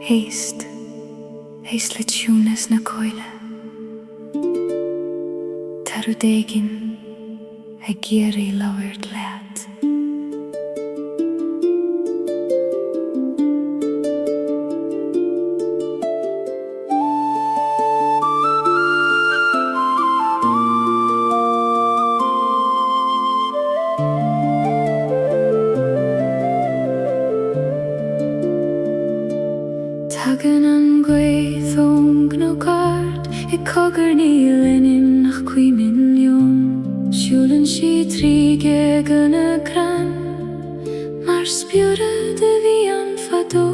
Héist le tiúnas na coile Tarú dégin a géirí labhairt leat Tagan an Gaoithe ón gnócart I cogur níl inim nach 5 milliún Siúlann si tríge gan a gran Mar spiúra de bhí an fadó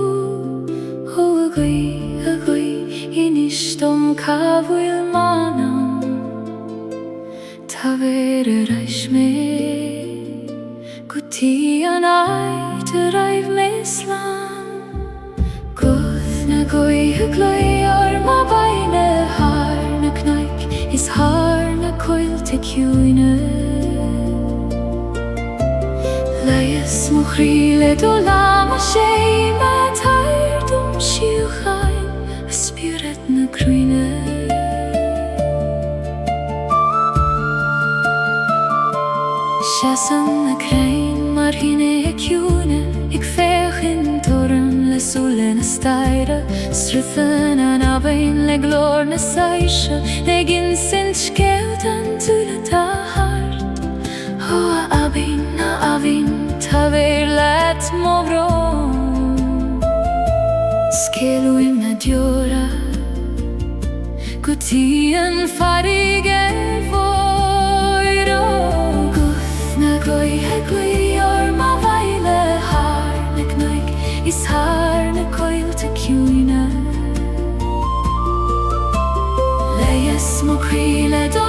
Ó a Gaoithe inis dom cabhfuil manam Tá bhéir a reis mé Gutí an áit a raibh mé slán Guth na Gaoithe glóir má baile Har na cnaic is har na coilte ciúine Leias mo chríle do lama sé má tair dom siúchain a spiúret na cruine Seasan na crain mar hine ciúine Ig féchin torm le súle na staire Sruthan an abain le glór na saise Le gin sint scéalt an túla tá hart Ó a abain tá bhéir leat mo bhrón Scéalúim na diora Gutí an farig fóir Guth na Gaoithe glóir má bhaile Har na cnaic is har na coilte ciúine Leias mo chríle do